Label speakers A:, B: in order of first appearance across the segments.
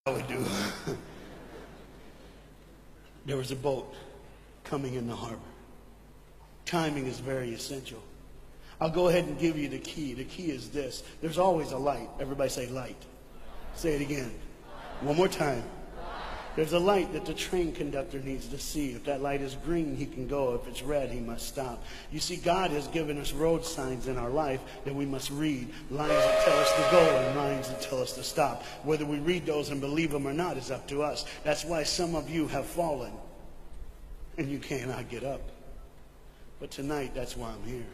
A: I would do. There was a boat coming in the harbor. Timing is very essential. I'll go ahead and give you the key. The key is this. There's always a light. Everybody say light. Say it again. One more time. There's a light that the train conductor needs to see. If that light is green, he can go. If it's red, he must stop. You see, God has given us road signs in our life that we must read. Lines that tell us to go and lines that tell us to stop. Whether we read those and believe them or not is up to us. That's why some of you have fallen and you cannot get up. But tonight, that's why I'm here.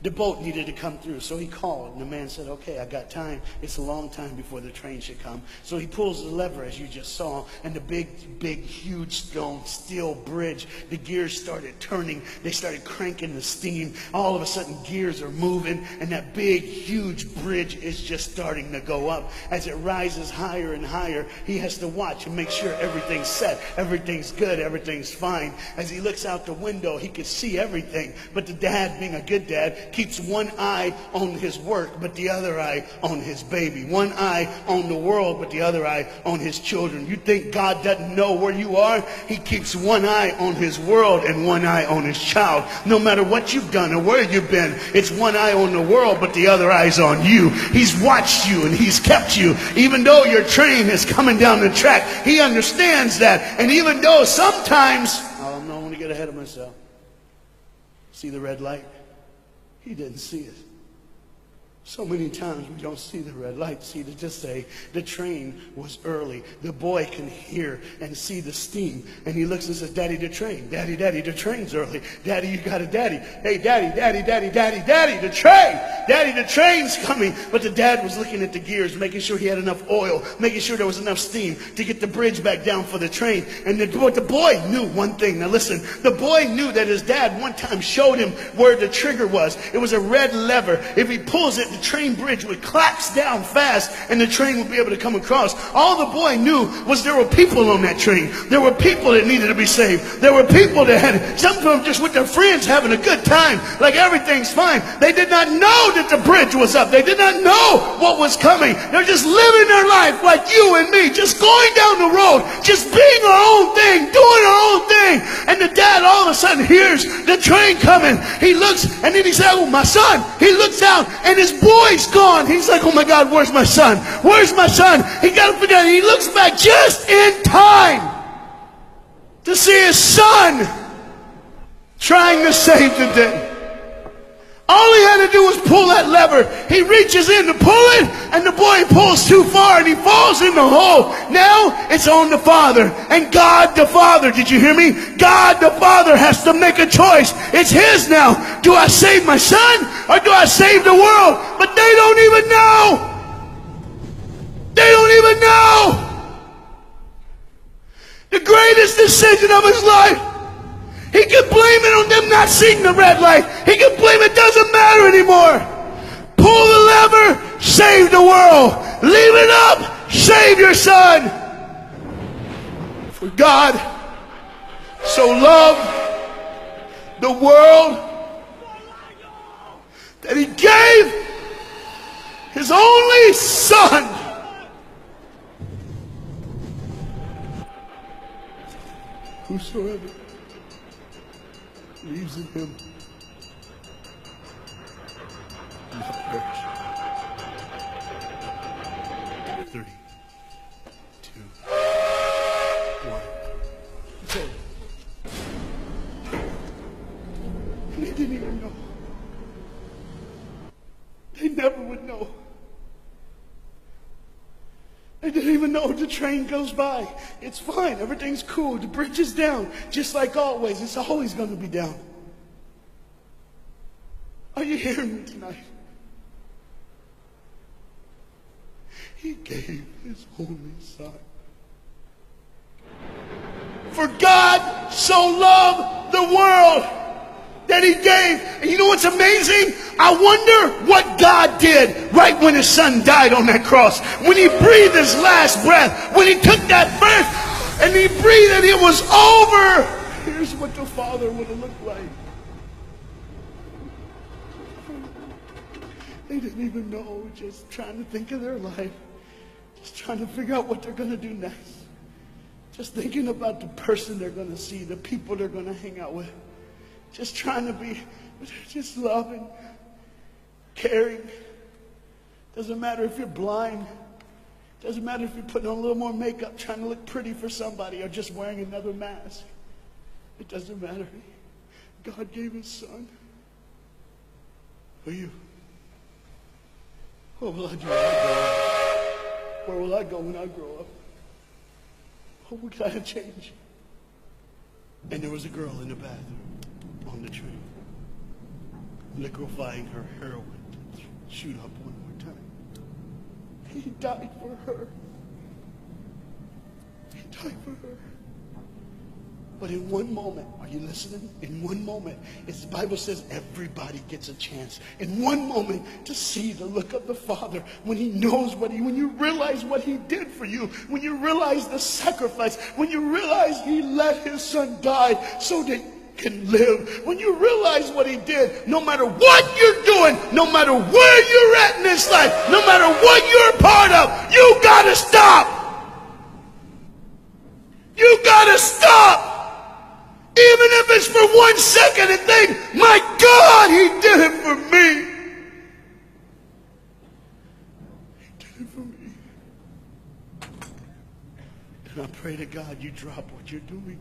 A: The boat needed to come through, so he called, and the man said, okay, I got time. It's a long time before the train should come. So he pulls the lever, as you just saw, and the big, huge steel bridge, the gears started turning. They started cranking the steam. All of a sudden, gears are moving, and that big, huge bridge is just starting to go up. As it rises higher and higher, he has to watch and make sure everything's set, everything's good, everything's fine. As he looks out the window, he can see everything, but the dad, being a good dad, keeps one eye on his work, but the other eye on his baby. One eye on the world, but the other eye on his children. You think God doesn't know where you are? He keeps one eye on his world and one eye on his child. No matter what you've done or where you've been, it's one eye on the world, but the other eye's on you. He's watched you and he's kept you. Even though your train is coming down the track, he understands that. And even though sometimes, I don't want to get ahead of myself. See the red light? He didn't see it. So many times we don't see the red light. See, to just say the train was early. The boy can hear and see the steam. And he looks and says, Daddy, the train. Daddy, the train's early. Daddy, you got a daddy. Hey, Daddy, the train. Daddy, the train's coming. But the dad was looking at the gears, making sure he had enough oil, making sure there was enough steam to get the bridge back down for the train. And the boy knew one thing. Now listen, the boy knew that his dad one time showed him where the trigger was. It was a red lever. If he pulls it, the train bridge would collapse down fast and the train would be able to come across. All the boy knew was there were people on that train. There were people that needed to be saved. There were people that had, some of them just with their friends having a good time, like everything's fine. They did not know that the bridge was up. They did not know what was coming. They're just living their life like you and me, just going down the road, just being our own thing, doing our own thing. And the dad all of a sudden hears the train coming. He looks and then he said, oh, my son. He looks out and his boy's gone. He's like, oh my God, where's my son? Where's my son? He got up and he looks back just in time to see his son trying to save the day. All he had to do was pull that lever. He reaches in to pull it, and the boy pulls too far, and he falls in the hole. Now it's on the father. And God the Father, did you hear me? God the Father has to make a choice. It's his now. Do I save my son, or do I save the world? But they don't even know. They don't even know. The greatest decision of his life. He can blame it on them not seeing the red light. He can blame it doesn't matter anymore. Pull the lever, save the world. Leave it up, save your son. For God so loved the world that he gave his only son. Whosoever believes in him will not perish. 3, 2, 1. It's over. And they didn't even know. They never would know. They didn't even know the train goes by. It's fine. Everything's cool. The bridge is down. Just like always. It's always going to be down. Are you hearing me tonight? He gave his only son. For God so loved the world that he gave. And you know what's amazing? I wonder what God did right when his son died on that cross. When he breathed his last breath. When he took that breath and he breathed and it was over. Here's what the Father would have looked like. They didn't even know, just trying to think of their life. Just trying to figure out what they're going to do next. Just thinking about the person they're going to see, the people they're going to hang out with. Just trying to be, just loving, caring. Doesn't matter if you're blind. Doesn't matter if you're putting on a little more makeup, trying to look pretty for somebody, or just wearing another mask. It doesn't matter. God gave his son for you. What will I do when I grow up? Where will I go when I grow up? What we gotta change? And there was a girl in the bathroom on the train, liquefying her heroin to shoot up one more time. He died for her. He died for her. But in one moment, are you listening? In one moment, as the Bible says, everybody gets a chance. In one moment, to see the look of the Father when he knows when you realize what he did for you, when you realize the sacrifice, when you realize he let his son die so that you can live, when you realize what he did, no matter what you're doing, no matter where you're at in this life, no matter what you're a part of, you gotta stop. You gotta stop. Even if it's for 1 second, and think, my God, he did it for me. He did it for me. And I pray to God you drop what you're doing.